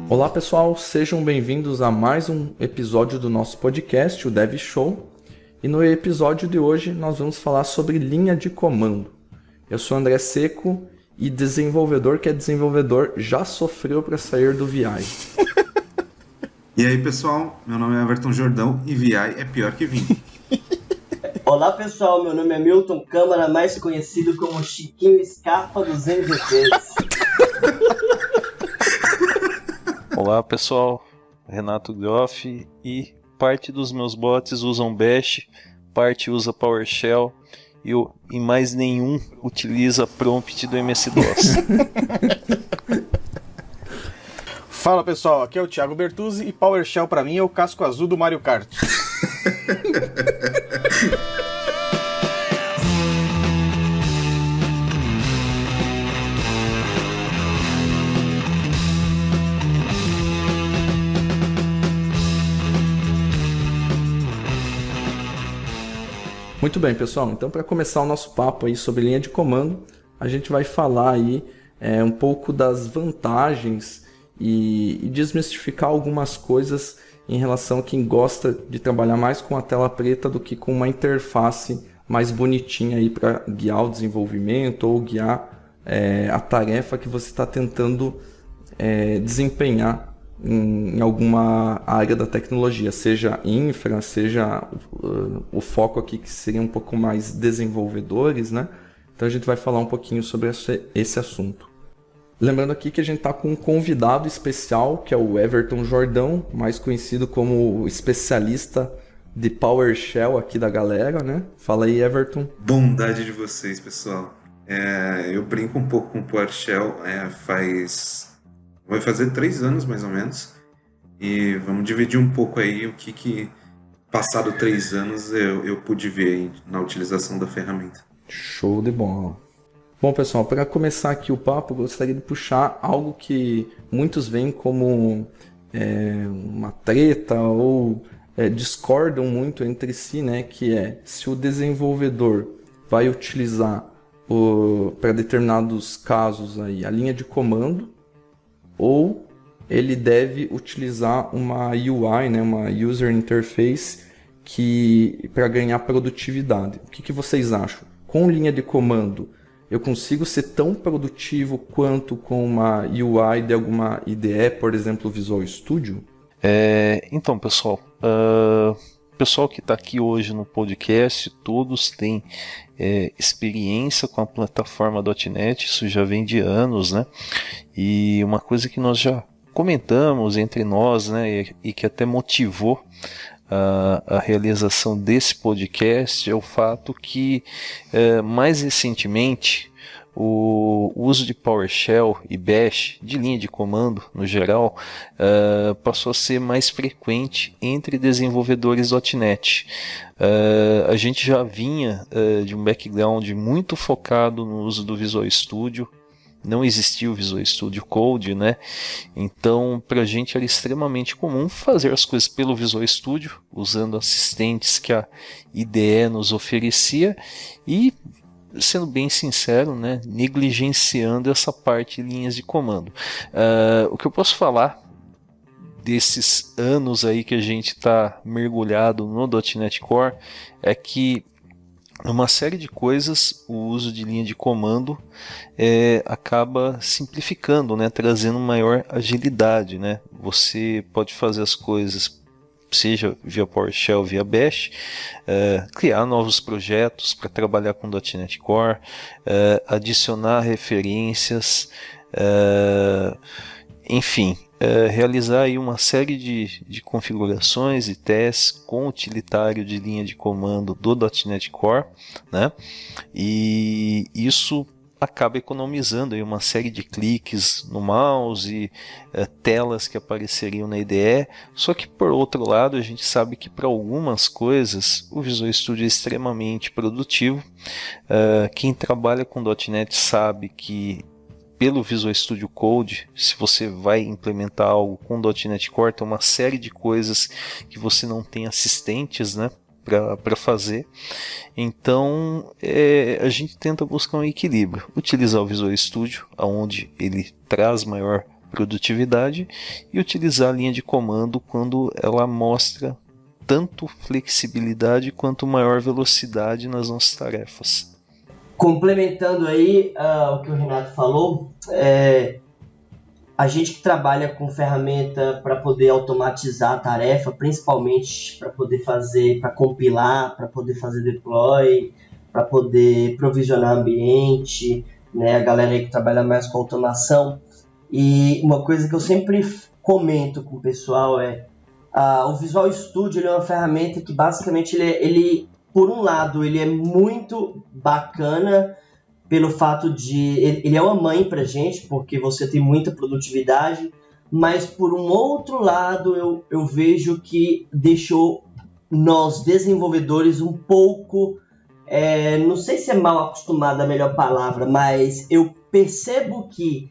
Olá pessoal, sejam bem-vindos a mais um episódio do nosso podcast, o Dev Show. E no episódio de hoje nós vamos falar sobre linha de comando. Eu sou André Seco e desenvolvedor que é desenvolvedor já sofreu para sair do VI. E aí pessoal, meu nome é Everton Jordão e VI é pior que Vim. Olá pessoal, meu nome é Milton Câmara, mais conhecido como Chiquinho Scarpa dos MVPs. Olá pessoal, Renato Groff e parte dos meus bots usam Bash, parte usa PowerShell e mais nenhum utiliza prompt do MS-DOS. Fala pessoal, aqui é o Thiago Bertuzzi e PowerShell pra mim é o casco azul do Mario Kart. Muito bem, pessoal. Então, para começar o nosso papo aí sobre linha de comando, a gente vai falar aí um pouco das vantagens e desmistificar algumas coisas em relação a quem gosta de trabalhar mais com a tela preta do que com uma interface mais bonitinha aí para guiar o desenvolvimento ou guiar a tarefa que você está tentando desempenhar em alguma área da tecnologia, seja infra, seja o foco aqui que seria um pouco mais desenvolvedores, né? Então a gente vai falar um pouquinho sobre esse assunto. Lembrando aqui que a gente está com um convidado especial, que é o Everton Jordão, mais conhecido como o especialista de PowerShell aqui da galera, né? Fala aí, Everton. Bondade de vocês, pessoal. Eu brinco um pouco com o PowerShell, vai fazer 3 anos mais ou menos, e vamos dividir um pouco aí o que passado 3 anos eu pude ver aí na utilização da ferramenta. Show de bola. Bom, pessoal, para começar aqui o papo, eu gostaria de puxar algo que muitos veem como uma treta ou discordam muito entre si, né? Que é se o desenvolvedor vai utilizar para determinados casos aí, a linha de comando, ou ele deve utilizar uma UI, né, uma User Interface, para ganhar produtividade. O que vocês acham? Com linha de comando, eu consigo ser tão produtivo quanto com uma UI de alguma IDE, por exemplo, Visual Studio? Então, pessoal, o pessoal que está aqui hoje no podcast, todos têm experiência com a plataforma .NET, isso já vem de anos, né? E uma coisa que nós já comentamos entre nós, né, e que até motivou a realização desse podcast é o fato que mais recentemente o uso de PowerShell e Bash, de linha de comando no geral, passou a ser mais frequente entre desenvolvedores .NET. A gente já vinha de um background muito focado no uso do Visual Studio. Não existia o Visual Studio Code, né? Então, para a gente era extremamente comum fazer as coisas pelo Visual Studio, usando assistentes que a IDE nos oferecia e, sendo bem sincero, né, negligenciando essa parte de linhas de comando. O que eu posso falar desses anos aí que a gente está mergulhado no .NET Core é que uma série de coisas, o uso de linha de comando acaba simplificando, né, trazendo maior agilidade, né? Você pode fazer as coisas, seja via PowerShell, via Bash, criar novos projetos para trabalhar com .NET Core, adicionar referências, enfim, realizar aí uma série de configurações e testes com utilitário de linha de comando do .NET Core, né? E isso acaba economizando aí uma série de cliques no mouse, telas que apareceriam na IDE. Só que por outro lado a gente sabe que para algumas coisas o Visual Studio é extremamente produtivo. Quem trabalha com .NET sabe que pelo Visual Studio Code, se você vai implementar algo com .NET Core, tem uma série de coisas que você não tem assistentes, né, para fazer. Então a gente tenta buscar um equilíbrio, utilizar o Visual Studio, onde ele traz maior produtividade, e utilizar a linha de comando quando ela mostra tanto flexibilidade quanto maior velocidade nas nossas tarefas. Complementando aí o que o Renato falou, a gente que trabalha com ferramenta para poder automatizar a tarefa, principalmente para poder fazer, para compilar, para poder fazer deploy, para poder provisionar ambiente, né? A galera aí que trabalha mais com automação. E uma coisa que eu sempre comento com o pessoal o Visual Studio ele é uma ferramenta que basicamente ele por um lado, ele é muito bacana pelo fato de... Ele é uma mãe pra gente, porque você tem muita produtividade, mas por um outro lado, eu vejo que deixou nós, desenvolvedores, um pouco... não sei se é mal acostumado a melhor palavra, mas eu percebo que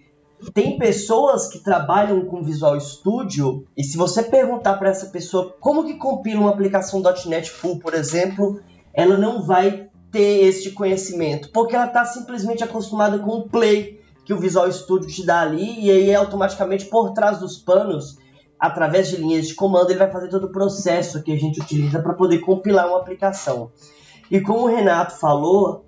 tem pessoas que trabalham com Visual Studio, e se você perguntar para essa pessoa como que compila uma aplicação .NET Full, por exemplo, ela não vai ter este conhecimento, porque ela está simplesmente acostumada com o play que o Visual Studio te dá ali, e aí automaticamente por trás dos panos, através de linhas de comando, ele vai fazer todo o processo que a gente utiliza para poder compilar uma aplicação. E como o Renato falou,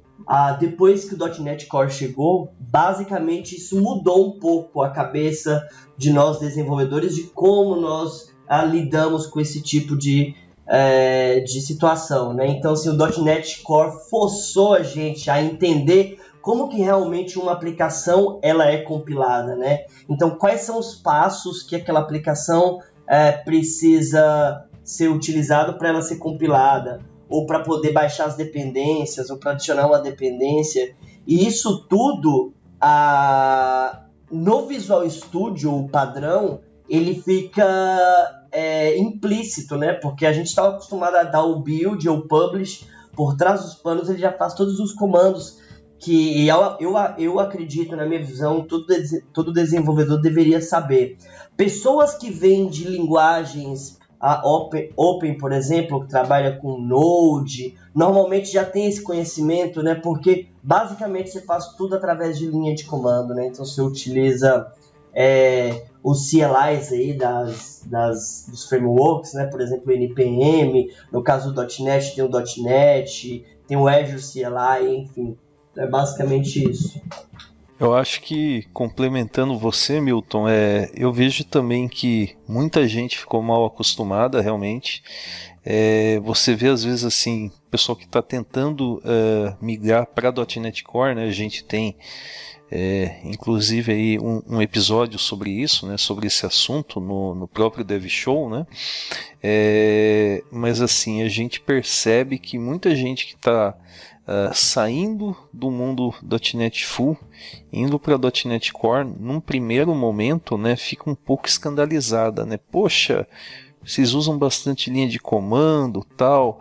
depois que o .NET Core chegou, basicamente isso mudou um pouco a cabeça de nós desenvolvedores, de como nós lidamos com esse tipo de situação, né? Então, assim, o .NET Core forçou a gente a entender como que realmente uma aplicação ela é compilada, né? Então, quais são os passos que aquela aplicação precisa ser utilizado para ela ser compilada, ou para poder baixar as dependências, ou para adicionar uma dependência. E isso tudo, no Visual Studio, o padrão, ele fica implícito, né? Porque a gente está acostumado a dar o build ou publish, por trás dos panos ele já faz todos os comandos que eu acredito, na minha visão, todo desenvolvedor deveria saber. Pessoas que vêm de linguagens Open, por exemplo, que trabalha com Node, normalmente já tem esse conhecimento, né? Porque basicamente você faz tudo através de linha de comando, né? Então você utiliza os CLIs aí dos frameworks, né? Por exemplo, o NPM, no caso do .NET tem o .NET, tem o Azure CLI, enfim, é basicamente isso. Eu acho que, complementando você, Milton, eu vejo também que muita gente ficou mal acostumada, realmente. Você vê, às vezes, assim, o pessoal que está tentando migrar para .NET Core, né? A gente tem, inclusive, aí um episódio sobre isso, né? Sobre esse assunto no próprio Dev Show, né? Mas, assim, a gente percebe que muita gente que está saindo do mundo .NET Full, indo para .NET Core, num primeiro momento, né, fica um pouco escandalizada, né? Poxa, vocês usam bastante linha de comando, tal,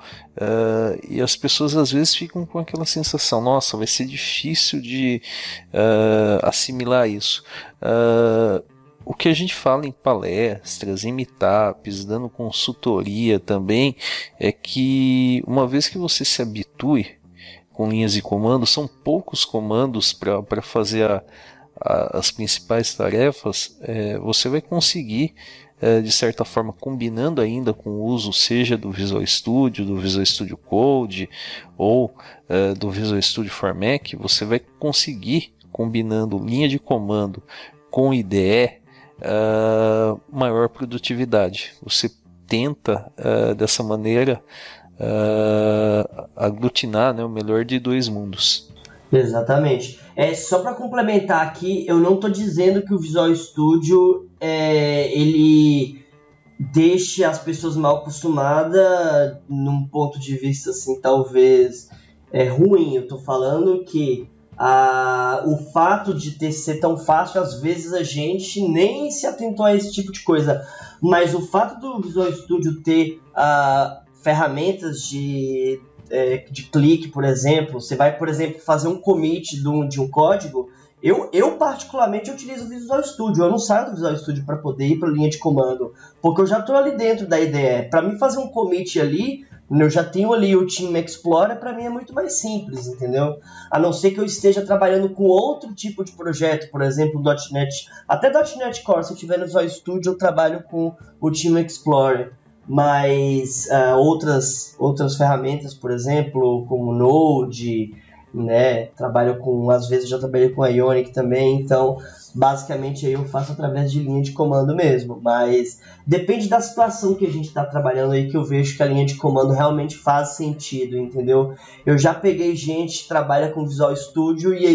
e as pessoas às vezes ficam com aquela sensação, nossa, vai ser difícil de assimilar isso. O que a gente fala em palestras, em meetups, dando consultoria também, é que uma vez que você se habitue com linhas de comando, são poucos comandos para fazer as principais tarefas, você vai conseguir, de certa forma, combinando ainda com o uso, seja do Visual Studio, do Visual Studio Code, ou do Visual Studio for Mac, você vai conseguir, combinando linha de comando com IDE, maior produtividade. Você tenta, dessa maneira, aglutinar, né, o melhor de dois mundos. Exatamente. Só para complementar aqui, eu não estou dizendo que o Visual Studio ele deixe as pessoas mal acostumadas num ponto de vista assim, talvez ruim. Eu estou falando que o fato de ser tão fácil, às vezes a gente nem se atentou a esse tipo de coisa, mas o fato do Visual Studio ter ferramentas de clique, por exemplo, você vai, por exemplo, fazer um commit de um código. Eu particularmente utilizo o Visual Studio, eu não saio do Visual Studio para poder ir para a linha de comando, porque eu já estou ali dentro da IDE. Para mim fazer um commit ali, Eu já tenho ali o Team Explorer, para mim é muito mais simples, entendeu? A não ser que eu esteja trabalhando com outro tipo de projeto, por exemplo, .NET, até .NET Core, se eu tiver no Visual Studio, eu trabalho com o Team Explorer. Mas outras ferramentas, por exemplo, como Node, né, às vezes eu já trabalhei com Ionic também, então basicamente aí eu faço através de linha de comando mesmo, mas depende da situação que a gente está trabalhando aí, que eu vejo que a linha de comando realmente faz sentido, entendeu? Eu já peguei gente que trabalha com Visual Studio e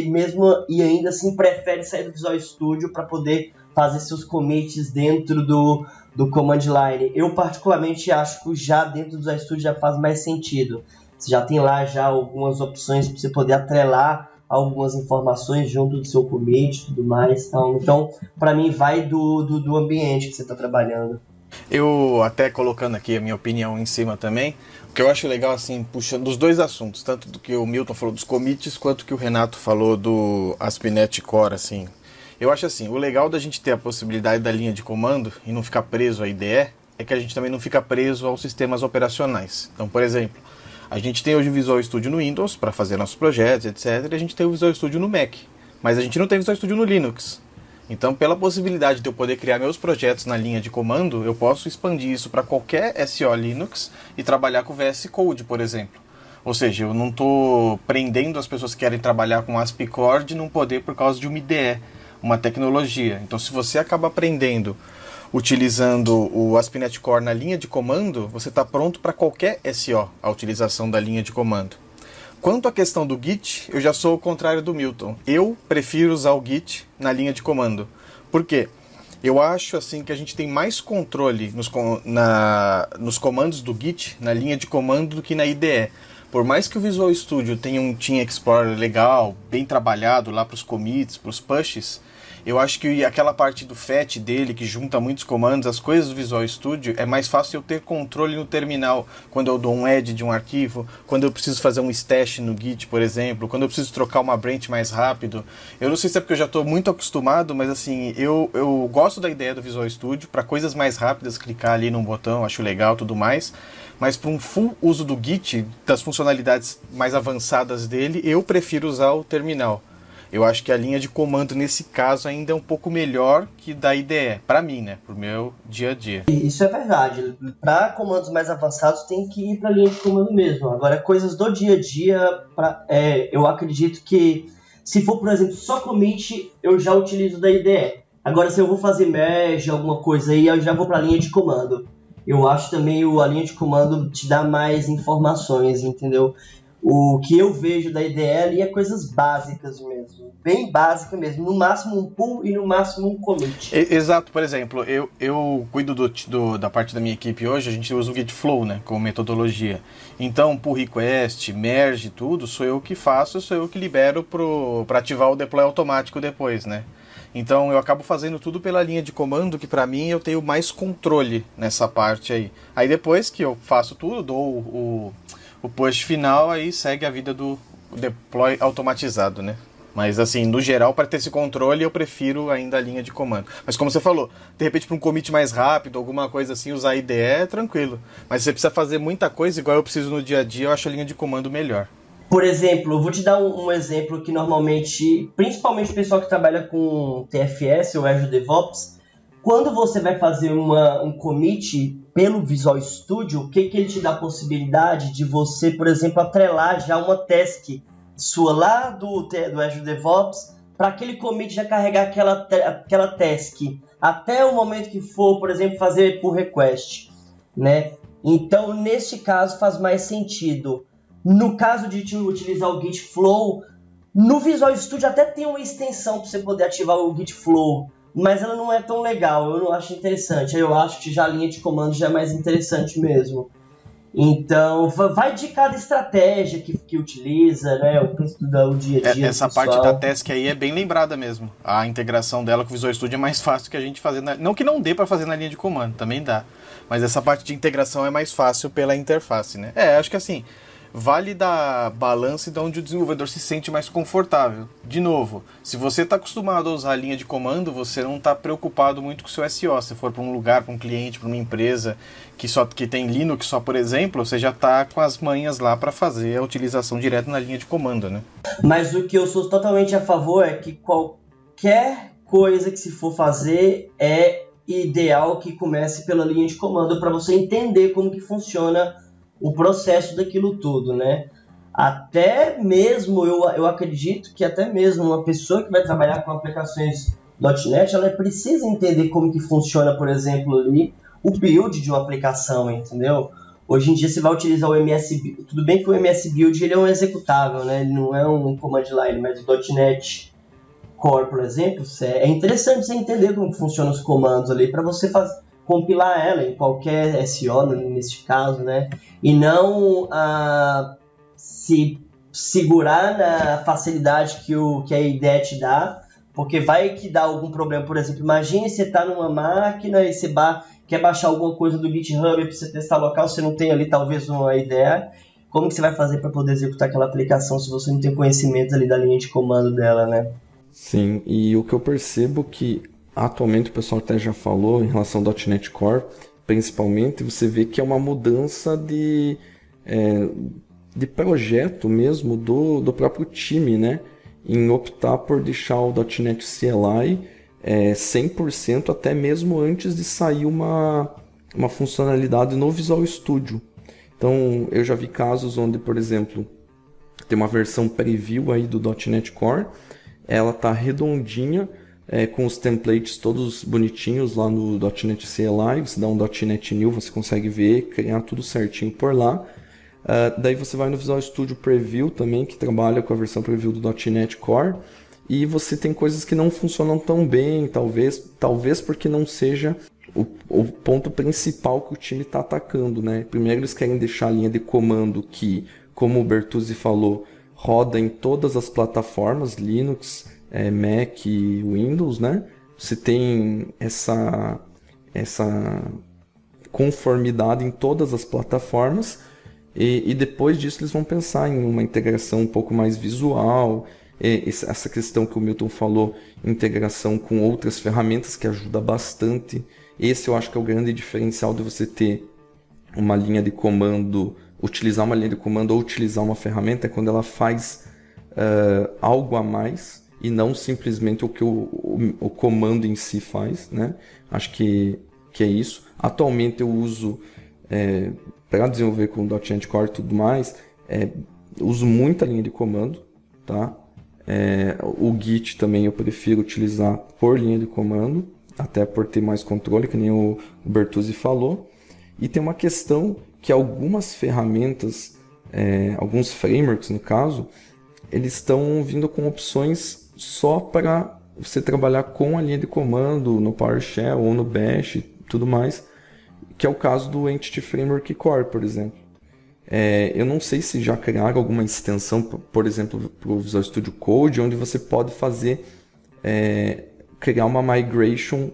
ainda assim prefere sair do Visual Studio para poder fazer seus commits dentro do command line. Eu particularmente acho que já dentro do Visual Studio já faz mais sentido. Você já tem lá já algumas opções para você poder atrelar algumas informações junto do seu commit e tudo mais. Então, para mim, vai do ambiente que você está trabalhando. Eu até colocando aqui a minha opinião em cima também, o que eu acho legal, assim, puxando dos dois assuntos, tanto do que o Milton falou dos commits, quanto que o Renato falou do ASP.NET Core, assim. Eu acho assim, o legal da gente ter a possibilidade da linha de comando e não ficar preso à IDE, é que a gente também não fica preso aos sistemas operacionais. Então, por exemplo, a gente tem hoje o Visual Studio no Windows para fazer nossos projetos, etc. E a gente tem o Visual Studio no Mac, mas a gente não tem o Visual Studio no Linux. Então, pela possibilidade de eu poder criar meus projetos na linha de comando, eu posso expandir isso para qualquer SO Linux e trabalhar com VS Code, por exemplo. Ou seja, eu não estou prendendo as pessoas que querem trabalhar com ASP Core de não poder por causa de uma IDE, uma tecnologia. Então, se você acaba aprendendo utilizando o ASP.NET Core na linha de comando, você está pronto para qualquer SO, a utilização da linha de comando. Quanto à questão do Git, eu já sou o contrário do Milton. Eu prefiro usar o Git na linha de comando. Por quê? Eu acho assim que a gente tem mais controle nos comandos do Git, na linha de comando, do que na IDE. Por mais que o Visual Studio tenha um Team Explorer legal, bem trabalhado lá para os commits, para os pushes, eu acho que aquela parte do FET dele, que junta muitos comandos, as coisas do Visual Studio, é mais fácil eu ter controle no terminal, quando eu dou um add de um arquivo, quando eu preciso fazer um stash no Git, por exemplo, quando eu preciso trocar uma branch mais rápido. Eu não sei se é porque eu já estou muito acostumado, mas assim, eu gosto da ideia do Visual Studio, para coisas mais rápidas, clicar ali num botão, acho legal, tudo mais. Mas para um full uso do Git, das funcionalidades mais avançadas dele, eu prefiro usar o terminal. Eu acho que a linha de comando nesse caso ainda é um pouco melhor que da IDE, para mim, né? Pro meu dia a dia. Isso é verdade. Para comandos mais avançados tem que ir para a linha de comando mesmo. Agora, coisas do dia a dia, eu acredito que se for, por exemplo, só commit, eu já utilizo da IDE. Agora, se eu vou fazer merge, alguma coisa aí, eu já vou para a linha de comando. Eu acho também a linha de comando te dá mais informações, entendeu? O que eu vejo da IDE ali é coisas básicas mesmo, bem básica mesmo, no máximo um pull e no máximo um commit. Exato, por exemplo, eu cuido da parte da minha equipe hoje, a gente usa o Git Flow, né, como metodologia. Então, pull request, merge, tudo, sou eu que faço, sou eu que libero para ativar o deploy automático depois, né. Então eu acabo fazendo tudo pela linha de comando, que para mim eu tenho mais controle nessa parte aí. Aí depois que eu faço tudo, dou o push final, aí segue a vida do deploy automatizado, né? Mas assim, no geral, para ter esse controle, eu prefiro ainda a linha de comando. Mas como você falou, de repente para um commit mais rápido, alguma coisa assim, usar IDE é tranquilo. Mas se você precisa fazer muita coisa, igual eu preciso no dia a dia, eu acho a linha de comando melhor. Por exemplo, eu vou te dar um exemplo que normalmente, principalmente o pessoal que trabalha com TFS ou Azure DevOps, quando você vai fazer um commit pelo Visual Studio, o que ele te dá a possibilidade de você, por exemplo, atrelar já uma task sua lá do Azure DevOps para aquele commit já carregar aquela task até o momento que for, por exemplo, fazer pull request, né? Então, neste caso, faz mais sentido. No caso de utilizar o Git Flow, no Visual Studio até tem uma extensão para você poder ativar o Git Flow, mas ela não é tão legal, eu não acho interessante. Eu acho que já a linha de comando já é mais interessante mesmo. Então, vai de cada estratégia que utiliza, né? Eu penso do dia a dia. Essa parte da task aí é bem lembrada mesmo. A integração dela com o Visual Studio é mais fácil que a gente fazer. Não que não dê para fazer na linha de comando, também dá. Mas essa parte de integração é mais fácil pela interface, né? Acho que assim, vale da balança de onde o desenvolvedor se sente mais confortável. De novo, se você está acostumado a usar a linha de comando, você não está preocupado muito com o seu SEO. Se for para um lugar, para um cliente, para uma empresa que tem Linux só, por exemplo, você já está com as manhas lá para fazer a utilização direta na linha de comando, né? Mas o que eu sou totalmente a favor é que qualquer coisa que se for fazer é ideal que comece pela linha de comando para você entender como que funciona o processo daquilo tudo, né? Até mesmo, eu acredito que até mesmo uma pessoa que vai trabalhar com aplicações .NET, ela precisa entender como que funciona, por exemplo, ali, o build de uma aplicação, entendeu? Hoje em dia você vai utilizar o MS Build, tudo bem que o MS Build ele é um executável, né? Ele não é um command line, mas o .NET Core, por exemplo, é interessante você entender como funcionam os comandos ali para você compilar ela em qualquer SEO, nesse caso, né? E não se segurar na facilidade que a IDE te dá, porque vai que dá algum problema. Por exemplo, imagine você está numa máquina e você quer baixar alguma coisa do GitHub para você testar local, você não tem ali talvez uma ideia. Como que você vai fazer para poder executar aquela aplicação se você não tem conhecimento ali da linha de comando dela, né? Sim, e o que eu percebo que atualmente o pessoal até já falou em relação ao .NET Core, principalmente, você vê que é uma mudança de projeto mesmo do próprio time, né? Em optar por deixar o .NET CLI 100% até mesmo antes de sair uma funcionalidade no Visual Studio. Então, eu já vi casos onde, por exemplo, tem uma versão preview aí do .NET Core, ela tá redondinha, com os templates todos bonitinhos lá no .NET CLI, você dá um .NET New, você consegue ver, criar tudo certinho por lá. Daí você vai no Visual Studio Preview também, que trabalha com a versão preview do .NET Core, e você tem coisas que não funcionam tão bem, talvez porque não seja o ponto principal que o time está atacando, né? Primeiro eles querem deixar a linha de comando que, como o Bertuzzi falou, roda em todas as plataformas, Linux, Mac e Windows, né? Você tem essa conformidade em todas as plataformas e depois disso eles vão pensar em uma integração um pouco mais visual, essa questão que o Milton falou, integração com outras ferramentas que ajuda bastante. Esse eu acho que é o grande diferencial de você ter uma linha de comando, utilizar uma linha de comando ou utilizar uma ferramenta, é quando ela faz algo a mais e não simplesmente o que o comando em si faz, né? Acho que é isso. Atualmente eu uso, para desenvolver com .NET Core e tudo mais, uso muita linha de comando, tá? O Git também eu prefiro utilizar por linha de comando, até por ter mais controle, que nem o Bertuzzi falou. E tem uma questão que algumas ferramentas, alguns frameworks no caso, eles estão vindo com opções só para você trabalhar com a linha de comando no PowerShell ou no Bash e tudo mais, que é o caso do Entity Framework Core, por exemplo. Eu não sei se já criaram alguma extensão, por exemplo, para o Visual Studio Code, onde você pode fazer, criar uma migration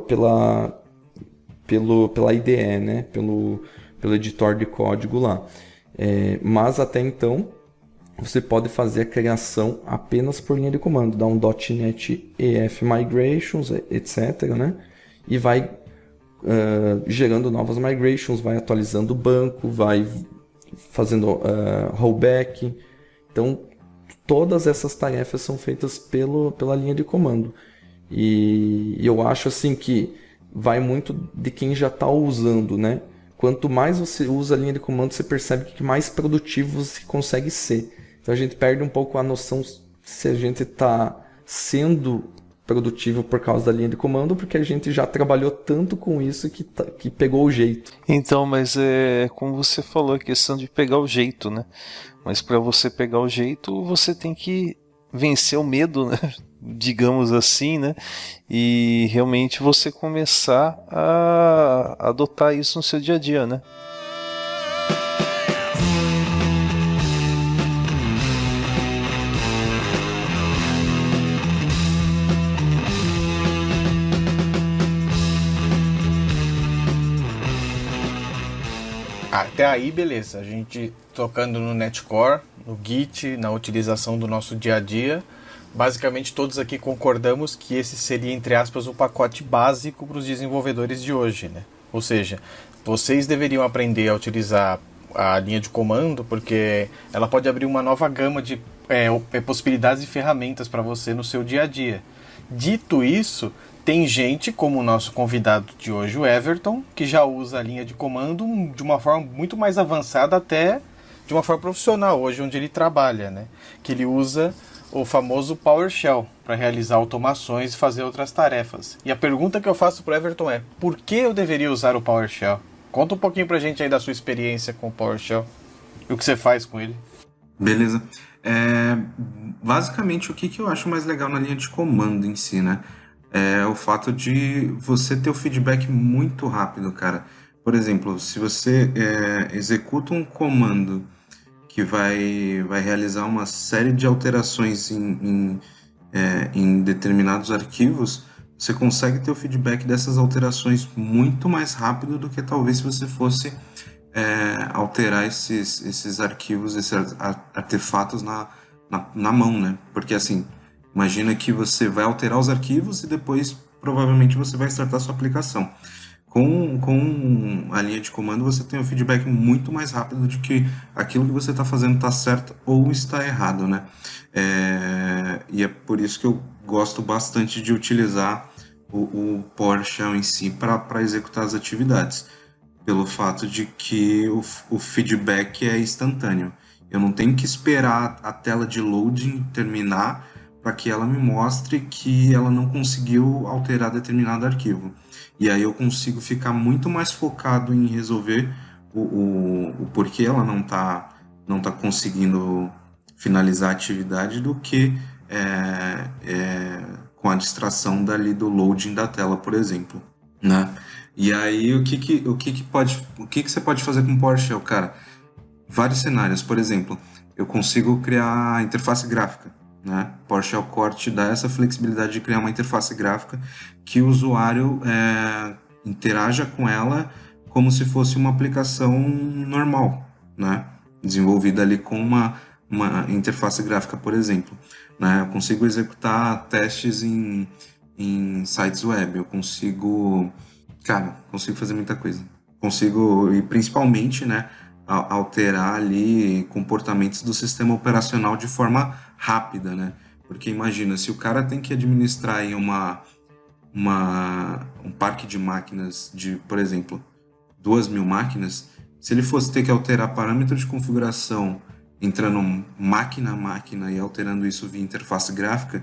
pela IDE, né? pelo editor de código lá. Mas até então, você pode fazer a criação apenas por linha de comando, dar um .NET EF Migrations, etc., né? E vai gerando novas migrations, vai atualizando o banco, vai fazendo rollback. Então, todas essas tarefas são feitas pela linha de comando. E eu acho assim que vai muito de quem já está usando, né? Quanto mais você usa a linha de comando, você percebe que mais produtivo você consegue ser. Então a gente perde um pouco a noção se a gente está sendo produtivo por causa da linha de comando, porque a gente já trabalhou tanto com isso que pegou o jeito. Então, mas como você falou, a questão de pegar o jeito, né? Mas para você pegar o jeito, você tem que vencer o medo, né? Digamos assim, né? E realmente você começar a adotar isso no seu dia a dia, né? Tá, até aí beleza, a gente tocando no Netcore, no Git, na utilização do nosso dia a dia, basicamente todos aqui concordamos que esse seria, entre aspas, o pacote básico para os desenvolvedores de hoje, né? Ou seja, vocês deveriam aprender a utilizar a linha de comando, porque ela pode abrir uma nova gama de possibilidades e ferramentas para você no seu dia a dia. Dito isso, tem gente, como o nosso convidado de hoje, o Everton, que já usa a linha de comando de uma forma muito mais avançada, até de uma forma profissional, hoje onde ele trabalha, né? Que ele usa o famoso PowerShell para realizar automações e fazer outras tarefas. E a pergunta que eu faço para o Everton é: por que eu deveria usar o PowerShell? Conta um pouquinho pra gente aí da sua experiência com o PowerShell e o que você faz com ele. Beleza. Basicamente, o que eu acho mais legal na linha de comando em si, né? É o fato de você ter o feedback muito rápido, cara. Por exemplo, se você executa um comando que vai realizar uma série de alterações em determinados arquivos, você consegue ter o feedback dessas alterações muito mais rápido do que talvez se você fosse alterar esses arquivos, esses artefatos na mão, né? Porque assim, imagina que você vai alterar os arquivos e depois provavelmente você vai startar sua aplicação. Com a linha de comando você tem um feedback muito mais rápido de que aquilo que você está fazendo está certo ou está errado, né? E é por isso que eu gosto bastante de utilizar o PowerShell em si para executar as atividades, pelo fato de que o feedback é instantâneo. Eu não tenho que esperar a tela de loading terminar para que ela me mostre que ela não conseguiu alterar determinado arquivo. E aí eu consigo ficar muito mais focado em resolver o porquê ela não tá conseguindo finalizar a atividade do que com a distração dali do loading da tela, por exemplo, né? E aí o que você pode fazer com o PowerShell, cara? Vários cenários. Por exemplo, eu consigo criar interface gráfica, né? PowerShell Core te dá essa flexibilidade de criar uma interface gráfica que o usuário interaja com ela como se fosse uma aplicação normal, né? Desenvolvida ali com uma interface gráfica, por exemplo, né? Eu consigo executar testes em sites web, eu consigo fazer muita coisa. Consigo, e principalmente, né, alterar ali comportamentos do sistema operacional de forma rápida, né? Porque imagina, se o cara tem que administrar aí um parque de máquinas de, por exemplo, 2.000 máquinas, se ele fosse ter que alterar parâmetro de configuração entrando máquina a máquina e alterando isso via interface gráfica,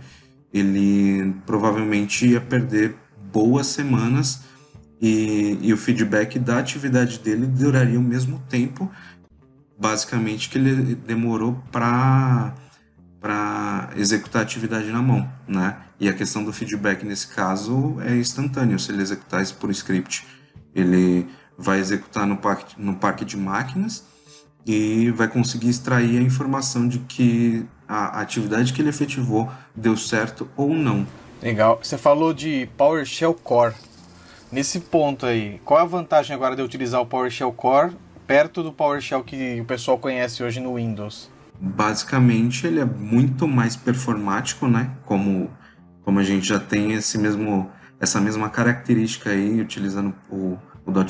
ele provavelmente ia perder boas semanas e o feedback da atividade dele duraria o mesmo tempo, basicamente, que ele demorou para executar a atividade na mão, né? E a questão do feedback nesse caso é instantâneo. Se ele executar isso por script, ele vai executar no parque de máquinas e vai conseguir extrair a informação de que a atividade que ele efetivou deu certo ou não. Legal. Você falou de PowerShell Core. Nesse ponto aí, qual é a vantagem agora de utilizar o PowerShell Core perto do PowerShell que o pessoal conhece hoje no Windows? Basicamente, ele é muito mais performático, né? Como a gente já tem essa mesma característica aí, utilizando o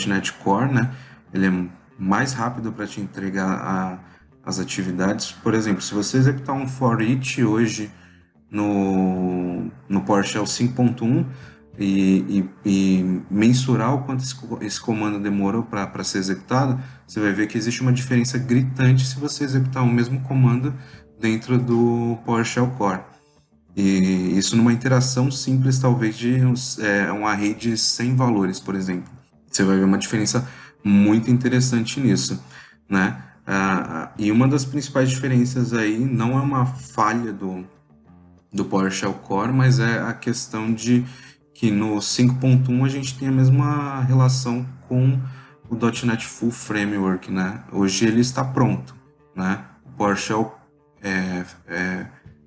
.NET Core, né? Ele é mais rápido para te entregar as atividades. Por exemplo, se você executar um for each hoje no PowerShell 5.1 e mensurar o quanto esse comando demorou para ser executado, você vai ver que existe uma diferença gritante se você executar o mesmo comando dentro do PowerShell Core. E isso numa interação simples, talvez de um array de 100 valores, por exemplo. Você vai ver uma diferença muito interessante nisso, né? E uma das principais diferenças aí não é uma falha do PowerShell Core, mas é a questão de que no 5.1 a gente tem a mesma relação com o .NET Full Framework, né? Hoje ele está pronto, né? O PowerShell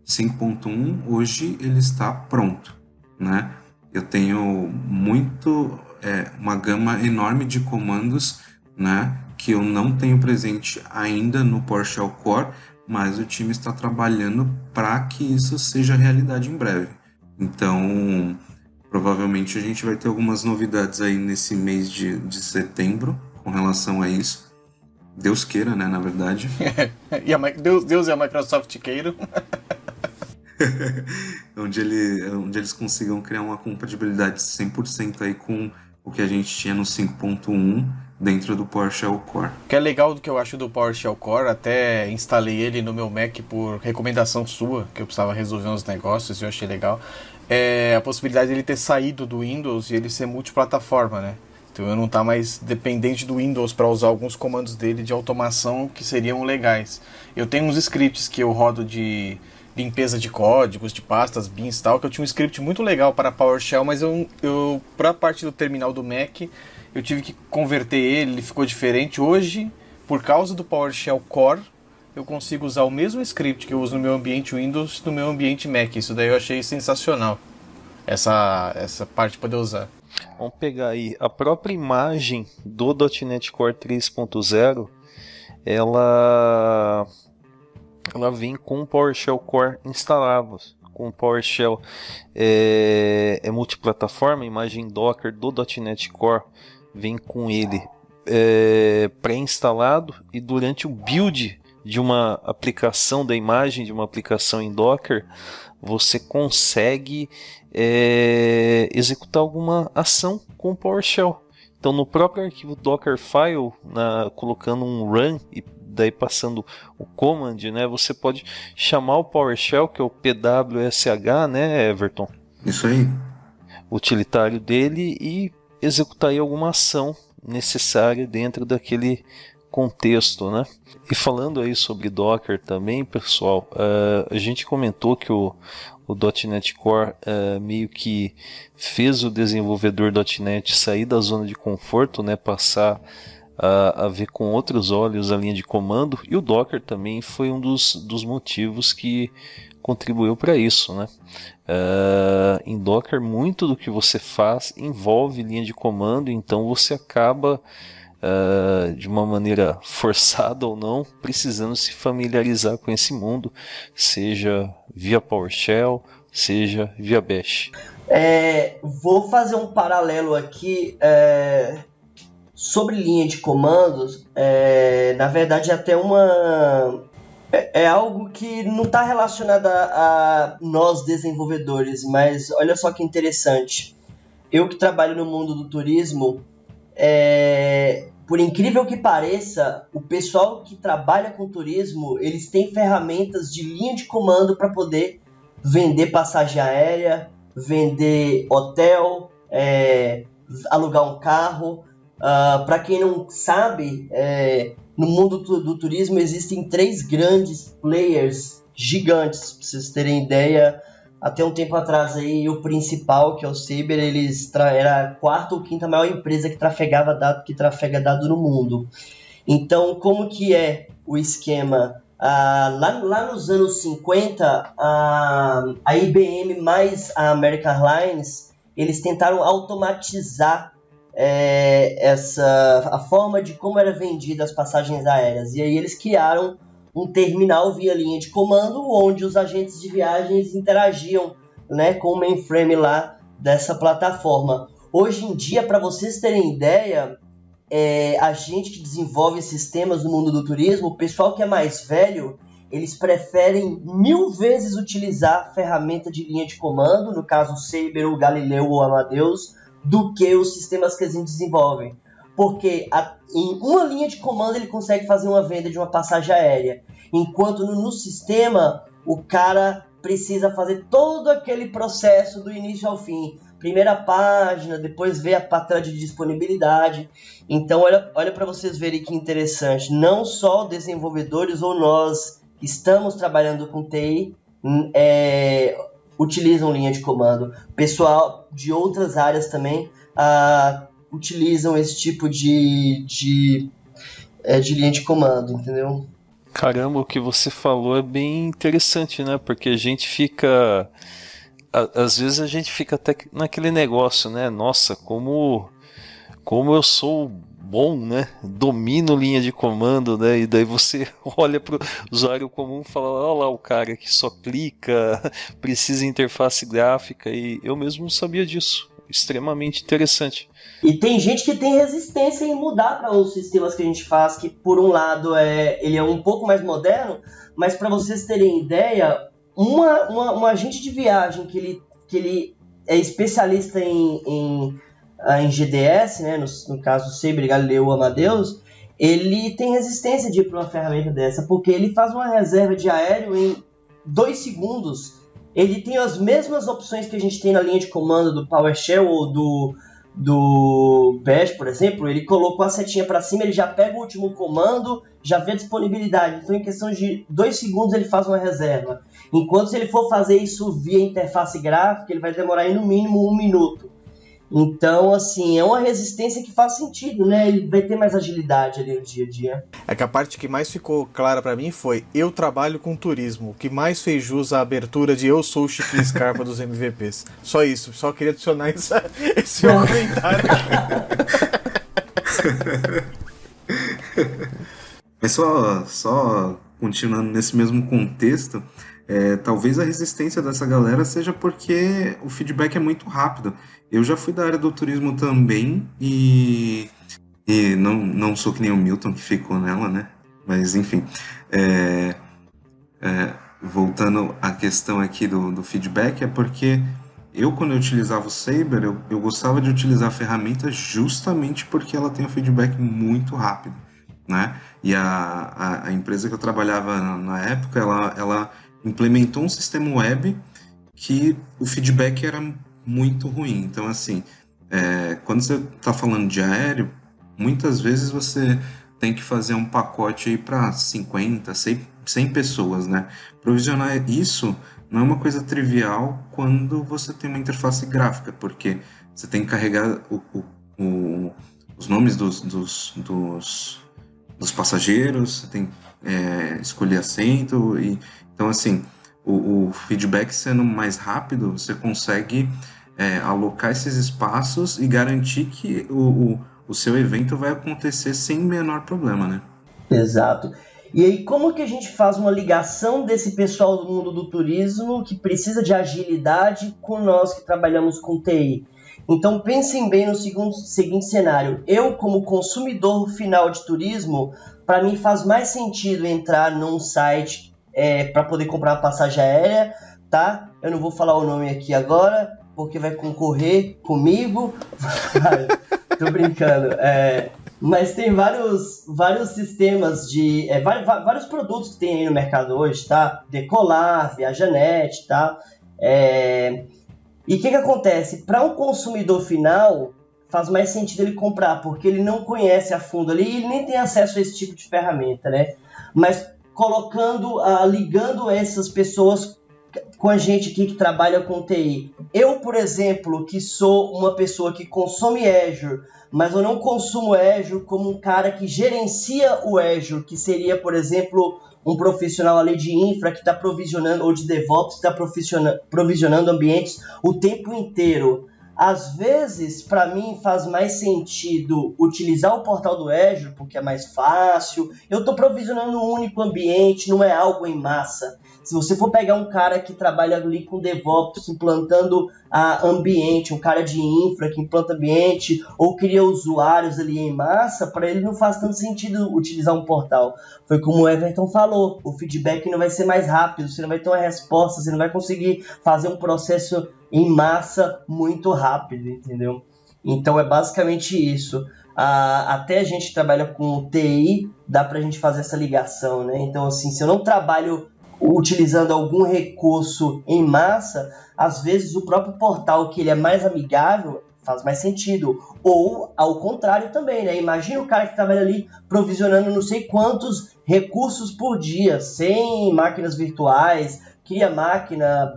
5.1 hoje ele está pronto, né? Eu tenho uma gama enorme de comandos, né, que eu não tenho presente ainda no PowerShell Core, mas o time está trabalhando para que isso seja realidade em breve. Então, provavelmente a gente vai ter algumas novidades aí nesse mês de setembro com relação a isso. Deus queira, né, na verdade. Deus e a Microsoft queiram. onde eles consigam criar uma compatibilidade 100% aí com o que a gente tinha no 5.1 dentro do PowerShell Core. O que é legal do que eu acho do PowerShell Core, até instalei ele no meu Mac por recomendação sua, que eu precisava resolver uns negócios e eu achei legal, é a possibilidade de ele ter saído do Windows e ele ser multiplataforma, né? Então eu não estar mais dependente do Windows para usar alguns comandos dele de automação que seriam legais. Eu tenho uns scripts que eu rodo de limpeza de códigos, de pastas, bins e tal, que eu tinha um script muito legal para PowerShell, mas eu para a parte do terminal do Mac, eu tive que converter ele ficou diferente. Hoje, por causa do PowerShell Core, eu consigo usar o mesmo script que eu uso no meu ambiente Windows no meu ambiente Mac. Isso daí eu achei sensacional, essa parte de poder usar. Vamos pegar aí a própria imagem do .NET Core 3.0, ela vem com o PowerShell Core instalado, com o PowerShell é multiplataforma, imagem Docker do .NET Core vem com ele pré-instalado, e durante o build de uma aplicação da imagem, de uma aplicação em Docker, você consegue executar alguma ação com o PowerShell. Então, no próprio arquivo Dockerfile, colocando um run e daí passando o command, né, você pode chamar o PowerShell, que é o PWSH, né, Everton? Isso aí. O utilitário dele, e executar aí alguma ação necessária dentro daquele contexto, né? E falando aí sobre Docker também, pessoal, a gente comentou que o .NET Core meio que fez o desenvolvedor .NET sair da zona de conforto, né, passar a ver com outros olhos a linha de comando, e o Docker também foi um dos motivos que contribuiu para isso, né? Em Docker, muito do que você faz envolve linha de comando, então você acaba de uma maneira forçada ou não, precisando se familiarizar com esse mundo, seja via PowerShell, seja via Bash. Vou fazer um paralelo aqui sobre linha de comandos. Na verdade, até algo que não está relacionado a nós desenvolvedores, mas olha só que interessante. Eu que trabalho no mundo do turismo, por incrível que pareça, o pessoal que trabalha com turismo, eles têm ferramentas de linha de comando para poder vender passagem aérea, vender hotel, alugar um carro. Para quem não sabe, no mundo do turismo existem 3 grandes players gigantes, para vocês terem ideia. Até um tempo atrás aí, o principal, que é o Sabre, era a 4ª ou 5ª maior empresa que trafega dado no mundo. Então, como que é o esquema? Lá nos anos 50, a IBM mais a American Airlines, eles tentaram automatizar a forma de como era vendida as passagens aéreas. E aí eles criaram um terminal via linha de comando, onde os agentes de viagens interagiam, né, com o mainframe lá dessa plataforma. Hoje em dia, para vocês terem ideia, a gente que desenvolve sistemas no mundo do turismo, o pessoal que é mais velho, eles preferem 1000 vezes utilizar a ferramenta de linha de comando, no caso o Sabre, o Galileu ou o Amadeus, do que os sistemas que a gente desenvolve. Porque em uma linha de comando ele consegue fazer uma venda de uma passagem aérea, enquanto no sistema o cara precisa fazer todo aquele processo do início ao fim. Primeira página, depois ver a patrulha de disponibilidade. Então olha para vocês verem que interessante. Não só desenvolvedores ou nós que estamos trabalhando com TI utilizam linha de comando. Pessoal de outras áreas também utilizam esse tipo de linha de comando, entendeu? Caramba, o que você falou é bem interessante, né? Porque a gente fica... Às vezes a gente fica até naquele negócio, né? Nossa, como eu sou bom, né? Domino linha de comando, né? E daí você olha para o usuário comum e fala, olha lá o cara que só clica, precisa de interface gráfica, e eu mesmo não sabia disso. Extremamente interessante. E tem gente que tem resistência em mudar para os sistemas que a gente faz, que por um lado ele é um pouco mais moderno, mas para vocês terem ideia, um agente de viagem que ele é especialista em GDS, né, no caso Sabre, Galileu, Amadeus, ele tem resistência de ir para uma ferramenta dessa, porque ele faz uma reserva de aéreo em 2 segundos. Ele tem as mesmas opções que a gente tem na linha de comando do PowerShell ou do Bash, por exemplo. Ele colocou a setinha para cima, ele já pega o último comando, já vê a disponibilidade. Então, em questão de 2 segundos, ele faz uma reserva. Enquanto se ele for fazer isso via interface gráfica, ele vai demorar aí, no mínimo 1 minuto. Então, assim, é uma resistência que faz sentido, né? Ele vai ter mais agilidade ali no dia a dia. É que a parte que mais ficou clara pra mim foi: eu trabalho com turismo. O que mais fez jus à abertura de eu sou o Chiquinho Scarpa dos MVPs. Só isso, só queria adicionar esse comentário. Mas só continuando nesse mesmo contexto, talvez a resistência dessa galera seja porque o feedback é muito rápido. Eu já fui da área do turismo também e não sou que nem o Milton que ficou nela, né? Mas enfim, voltando à questão aqui do feedback, é porque quando eu utilizava o Sabre, eu gostava de utilizar a ferramenta justamente porque ela tem um feedback muito rápido, né? E a empresa que eu trabalhava na época, ela implementou um sistema web que o feedback era muito ruim. Então, assim, quando você está falando de aéreo, muitas vezes você tem que fazer um pacote aí para 50, 100 pessoas, né? Provisionar isso não é uma coisa trivial quando você tem uma interface gráfica, porque você tem que carregar os nomes dos passageiros, você tem que escolher assento. Então, assim, o feedback sendo mais rápido, você consegue alocar esses espaços e garantir que o seu evento vai acontecer sem menor problema, né? Exato. E aí, como que a gente faz uma ligação desse pessoal do mundo do turismo que precisa de agilidade com nós que trabalhamos com TI? Então, pensem bem no seguinte cenário. Eu, como consumidor final de turismo, para mim faz mais sentido entrar num site para poder comprar uma passagem aérea, tá? Eu não vou falar o nome aqui agora, porque vai concorrer comigo. Tô brincando. Mas tem vários sistemas de... vários produtos que tem aí no mercado hoje, tá? Decolar, Viajanet, tá? E o que acontece? Para um consumidor final, faz mais sentido ele comprar, porque ele não conhece a fundo ali e ele nem tem acesso a esse tipo de ferramenta, né? Mas ligando essas pessoas com a gente aqui que trabalha com TI. Eu, por exemplo, que sou uma pessoa que consome Azure, mas eu não consumo Azure como um cara que gerencia o Azure, que seria, por exemplo, um profissional ali de infra que está provisionando, ou de DevOps que está provisionando ambientes o tempo inteiro. Às vezes, para mim, faz mais sentido utilizar o portal do Azure, porque é mais fácil. Eu estou provisionando um único ambiente, não é algo em massa. Se você for pegar um cara que trabalha ali com DevOps, implantando ambiente, um cara de infra que implanta ambiente, ou cria usuários ali em massa, para ele não faz tanto sentido utilizar um portal. Foi como o Everton falou, o feedback não vai ser mais rápido, você não vai ter uma resposta, você não vai conseguir fazer um processo em massa muito rápido, entendeu? Então é basicamente isso. Até a gente trabalha com TI, dá pra gente fazer essa ligação, né? Então, assim, se eu não trabalho utilizando algum recurso em massa, às vezes o próprio portal, que ele é mais amigável, faz mais sentido. Ou, ao contrário também, né? Imagina o cara que trabalha ali provisionando não sei quantos recursos por dia, 100 máquinas virtuais, cria máquina,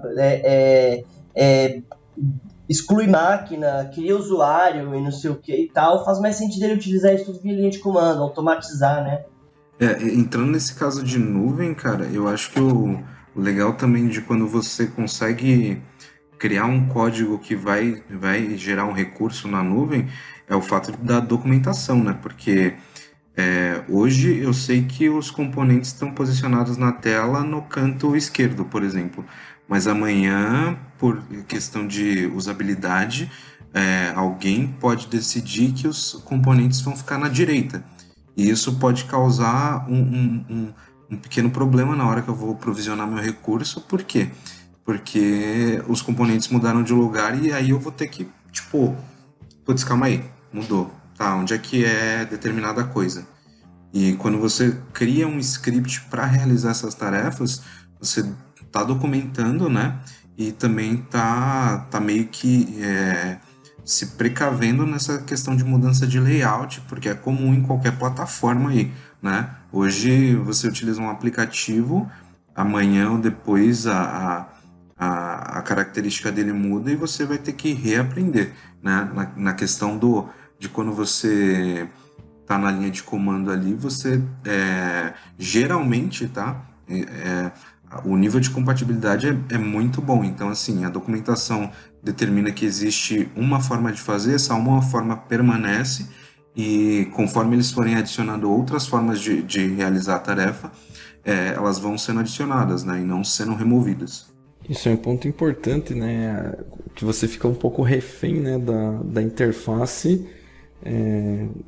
exclui máquina, cria usuário e não sei o que e tal. Faz mais sentido ele utilizar isso tudo via linha de comando, automatizar, né? Entrando nesse caso de nuvem, cara, eu acho que o legal também de quando você consegue criar um código que vai gerar um recurso na nuvem é o fato da documentação, né? Porque hoje eu sei que os componentes estão posicionados na tela no canto esquerdo, por exemplo, mas amanhã, por questão de usabilidade, alguém pode decidir que os componentes vão ficar na direita. E isso pode causar um pequeno problema na hora que eu vou provisionar meu recurso. Por quê? Porque os componentes mudaram de lugar e aí eu vou ter que, tipo, putz, calma aí, mudou. Tá, onde é que é determinada coisa? E quando você cria um script para realizar essas tarefas, você está documentando, né? E também tá meio que se precavendo nessa questão de mudança de layout, porque é comum em qualquer plataforma aí, né? Hoje você utiliza um aplicativo, amanhã ou depois a característica dele muda e você vai ter que reaprender, né? Na questão de quando você tá na linha de comando ali, você geralmente, tá? O nível de compatibilidade é muito bom. Então, assim, a documentação determina que existe uma forma de fazer, essa uma forma permanece e conforme eles forem adicionando outras formas de realizar a tarefa, elas vão sendo adicionadas, né? E não sendo removidas. Isso é um ponto importante, né? Que você fica um pouco refém, né, da interface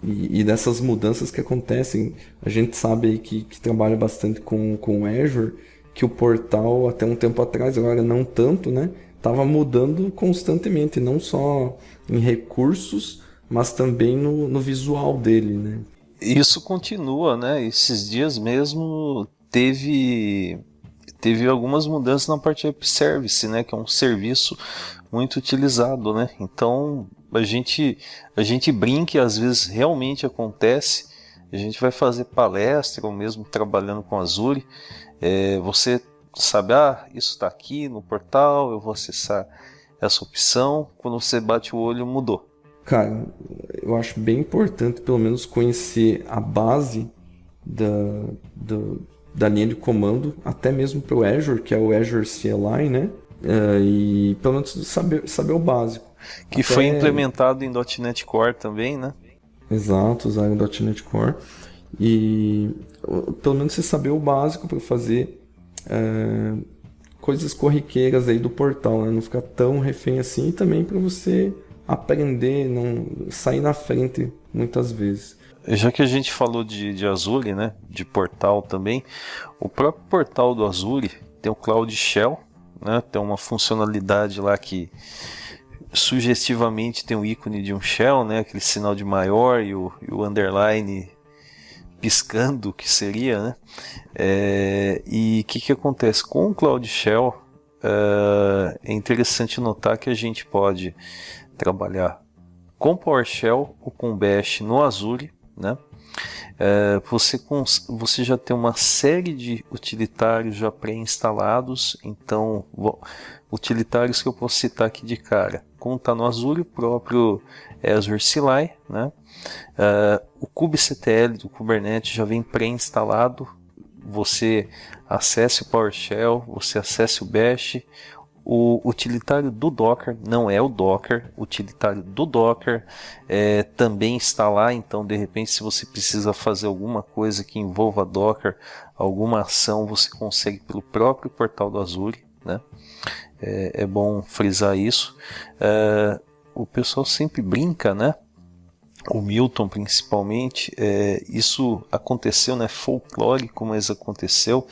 e dessas mudanças que acontecem. A gente sabe aí que trabalha bastante com o Azure, que o portal até um tempo atrás, agora não tanto, né? Estava mudando constantemente, não só em recursos, mas também no visual dele, né? Isso continua, né? Esses dias mesmo teve algumas mudanças na parte App Service, né? Que é um serviço muito utilizado, né? Então a gente brinca e às vezes realmente acontece. A gente vai fazer palestra ou mesmo trabalhando com Azure. Você sabe, isso está aqui no portal, eu vou acessar essa opção. Quando você bate o olho, mudou. Cara, eu acho bem importante pelo menos conhecer a base da linha de comando, até mesmo para o Azure, que é o Azure CLI, né? E pelo menos saber o básico. Que foi implementado em .NET Core também, né? Exato, usar o .NET Core. E pelo menos você saber o básico para fazer coisas corriqueiras aí do portal, né? Não ficar tão refém assim, e também para você aprender, não sair na frente muitas vezes. Já que a gente falou de Azure, né, de portal também, o próprio portal do Azure tem o Cloud Shell, né, tem uma funcionalidade lá que sugestivamente tem o ícone de um shell, né, aquele sinal de maior e o underline piscando, que seria, né? E o que acontece? Com o Cloud Shell, é interessante notar que a gente pode trabalhar com PowerShell ou com Bash no Azure, né? Você já tem uma série de utilitários já pré-instalados, então utilitários que eu posso citar aqui de cara. Como está no Azure, o próprio Azure CLI, né? O kubectl do Kubernetes já vem pré-instalado. Você acesse o PowerShell, você acesse o Bash. O utilitário do Docker, não é o Docker, o utilitário do Docker também está lá, então de repente se você precisa fazer alguma coisa que envolva Docker, alguma ação, você consegue pelo próprio portal do Azure, né? É bom frisar isso. O pessoal sempre brinca, né? O Milton principalmente, isso aconteceu, né? Folclórico, mas aconteceu.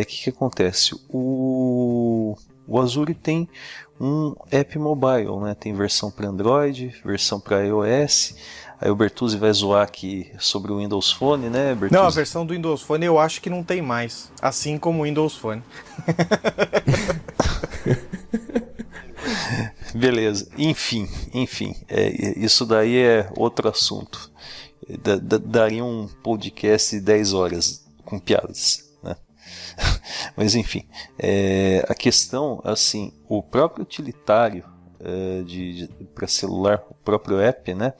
Que acontece? O Azure tem um app mobile, né? Tem versão para Android, versão para iOS. Aí o Bertuzzi vai zoar aqui sobre o Windows Phone, né, Bertuzzi? Não, a versão do Windows Phone eu acho que não tem mais, assim como o Windows Phone. Beleza, enfim, isso daí é outro assunto. Daria um podcast de 10 horas com piadas. Mas enfim, a questão, assim, o próprio utilitário para celular, o próprio app, né,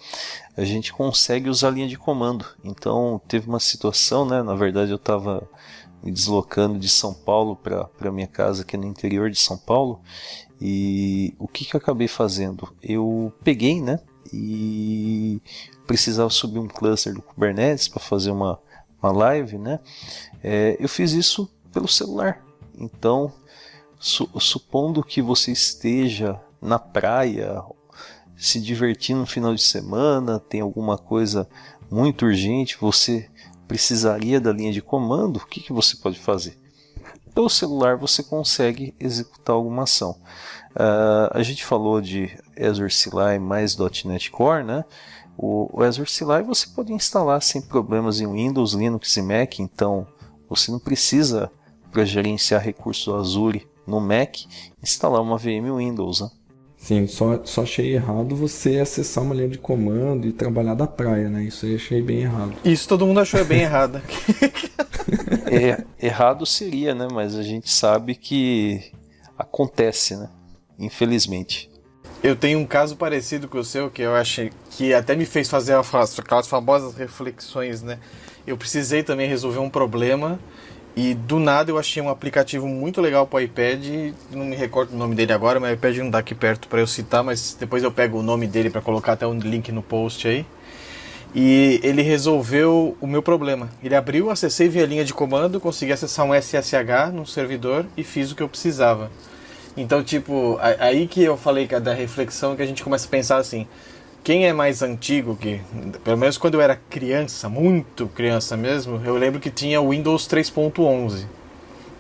a gente consegue usar a linha de comando. Então teve uma situação, né, na verdade eu estava me deslocando de São Paulo para minha casa aqui no interior de São Paulo, E o que eu acabei fazendo? Eu peguei, né, e precisava subir um cluster do Kubernetes para fazer uma live, né? Eu fiz isso pelo celular. Então, supondo que você esteja na praia, se divertindo no final de semana, tem alguma coisa muito urgente, você precisaria da linha de comando, o que você pode fazer? Pelo celular você consegue executar alguma ação. A gente falou de Azure CLI mais .NET Core, né? O Azure CLI você pode instalar sem problemas em Windows, Linux e Mac, então você não precisa, para gerenciar recursos do Azure no Mac, instalar uma VM Windows, né? Sim, só achei errado você acessar uma linha de comando e trabalhar da praia, né? Isso aí achei bem errado. Isso todo mundo achou bem errado. Errado seria, né? Mas a gente sabe que acontece, né? Infelizmente. Eu tenho um caso parecido com o seu, que eu achei que até me fez fazer aquelas famosas reflexões, né? Eu precisei também resolver um problema e do nada eu achei um aplicativo muito legal para o iPad, não me recordo o nome dele agora, mas o iPad não dá aqui perto para eu citar, mas depois eu pego o nome dele para colocar até um link no post aí. E ele resolveu o meu problema. Ele abriu, acessei via linha de comando, consegui acessar um SSH num servidor e fiz o que eu precisava. Então, tipo, aí que eu falei da reflexão, que a gente começa a pensar assim, quem é mais antigo, que pelo menos quando eu era criança, muito criança mesmo, eu lembro que tinha o Windows 3.11,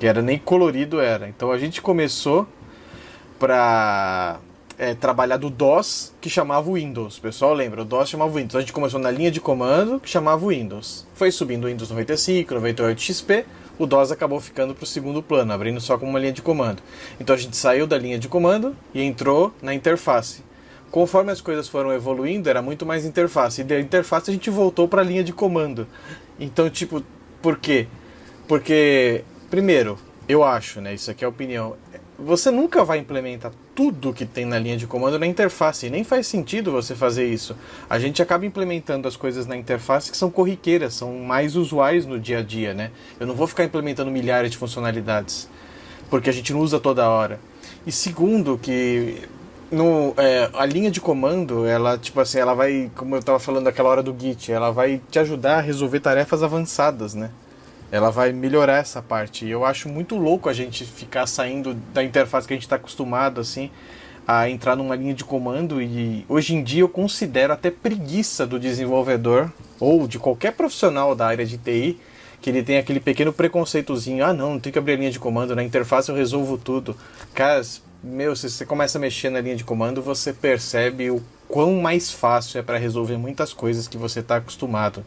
que era nem colorido era. Então a gente começou para trabalhar do DOS, que chamava o Windows. O pessoal lembra, o DOS chamava o Windows. Então a gente começou na linha de comando, que chamava o Windows. Foi subindo o Windows 95, 98 XP, o DOS acabou ficando para o segundo plano, abrindo só como uma linha de comando. Então a gente saiu da linha de comando e entrou na interface. Conforme as coisas foram evoluindo, era muito mais interface. E da interface a gente voltou para a linha de comando. Então, tipo, por quê? Porque, primeiro, eu acho, né, isso aqui é a opinião, você nunca vai implementar tudo que tem na linha de comando na interface. E nem faz sentido você fazer isso. A gente acaba implementando as coisas na interface que são corriqueiras, são mais usuais no dia a dia, né? Eu não vou ficar implementando milhares de funcionalidades, porque a gente não usa toda hora. E segundo, que a linha de comando, ela, tipo assim, ela vai, como eu estava falando naquela hora do Git, ela vai te ajudar a resolver tarefas avançadas, né? Ela vai melhorar essa parte. E eu acho muito louco a gente ficar saindo da interface que a gente está acostumado, assim, a entrar numa linha de comando. E hoje em dia eu considero até preguiça do desenvolvedor ou de qualquer profissional da área de TI, que ele tem aquele pequeno preconceitozinho, não tem que abrir a linha de comando, na interface eu resolvo tudo. Cara, se você começa a mexer na linha de comando, você percebe o quão mais fácil é para resolver muitas coisas que você está acostumado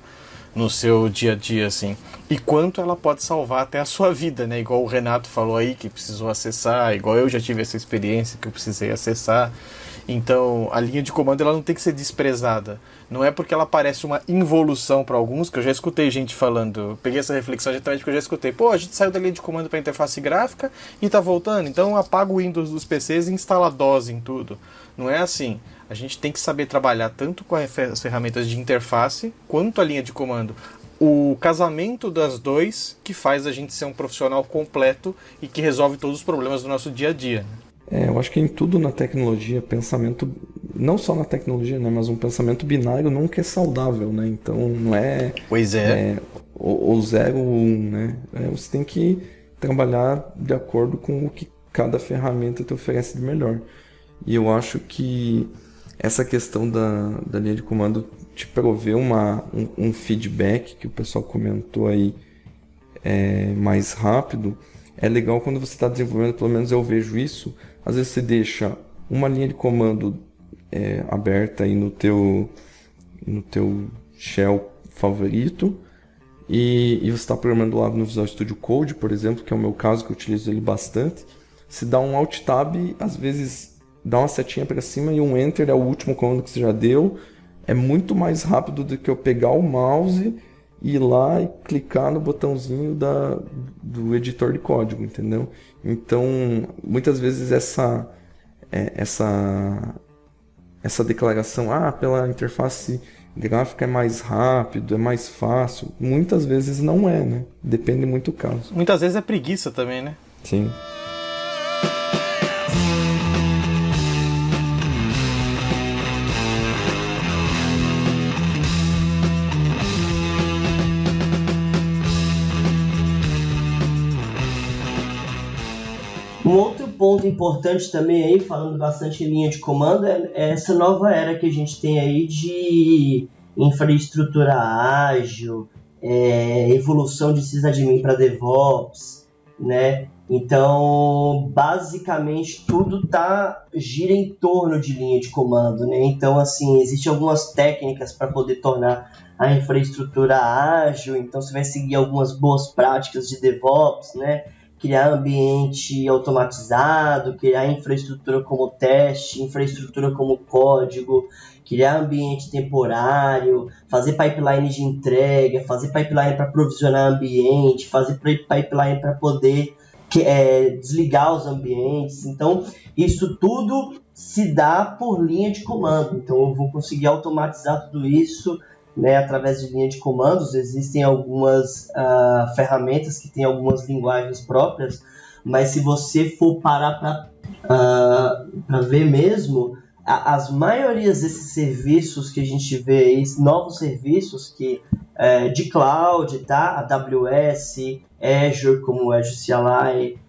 no seu dia a dia, assim. E quanto ela pode salvar até a sua vida, né? Igual o Renato falou aí, que precisou acessar, igual eu já tive essa experiência que eu precisei acessar. Então, a linha de comando ela não tem que ser desprezada. Não é porque ela parece uma involução para alguns, que eu já escutei gente falando, eu peguei essa reflexão exatamente porque eu já escutei, a gente saiu da linha de comando para interface gráfica e tá voltando, então apaga o Windows dos PCs e instala DOS em tudo. Não é assim. A gente tem que saber trabalhar tanto com as ferramentas de interface quanto a linha de comando. O casamento das dois que faz a gente ser um profissional completo e que resolve todos os problemas do nosso dia a dia. Eu acho que em tudo na tecnologia, pensamento, não só na tecnologia, né, mas um pensamento binário nunca é saudável, né? Então não é, pois ou 0 ou 1, né? Você tem que trabalhar de acordo com o que cada ferramenta te oferece de melhor. E eu acho que essa questão da linha de comando te prover um feedback, que o pessoal comentou aí, mais rápido, é legal quando você está desenvolvendo, pelo menos eu vejo isso. Às vezes você deixa uma linha de comando aberta aí no teu shell favorito e você está programando lá no Visual Studio Code, por exemplo, que é o meu caso, que eu utilizo ele bastante. Se dá um Alt Tab, às vezes dá uma setinha para cima e um Enter é o último comando que você já deu. É muito mais rápido do que eu pegar o mouse e ir lá e clicar no botãozinho do editor de código, entendeu? Então, muitas vezes essa declaração, pela interface gráfica é mais rápido, é mais fácil, muitas vezes não é, né? Depende muito do caso. Muitas vezes é preguiça também, né? Sim. Um outro ponto importante também aí, falando bastante em linha de comando, é essa nova era que a gente tem aí de infraestrutura ágil, evolução de sysadmin para DevOps, né? Então, basicamente, tudo gira em torno de linha de comando, né? Então, assim, existem algumas técnicas para poder tornar a infraestrutura ágil, então você vai seguir algumas boas práticas de DevOps, né? Criar ambiente automatizado, criar infraestrutura como teste, infraestrutura como código, criar ambiente temporário, fazer pipeline de entrega, fazer pipeline para provisionar ambiente, fazer pipeline para poder desligar os ambientes. Então, isso tudo se dá por linha de comando. Então, eu vou conseguir automatizar tudo isso, né, através de linha de comandos. Existem algumas ferramentas que têm algumas linguagens próprias, mas se você for parar para ver mesmo, as maiorias desses serviços que a gente vê aí, novos serviços de cloud, tá? AWS, Azure, como o Azure CLI,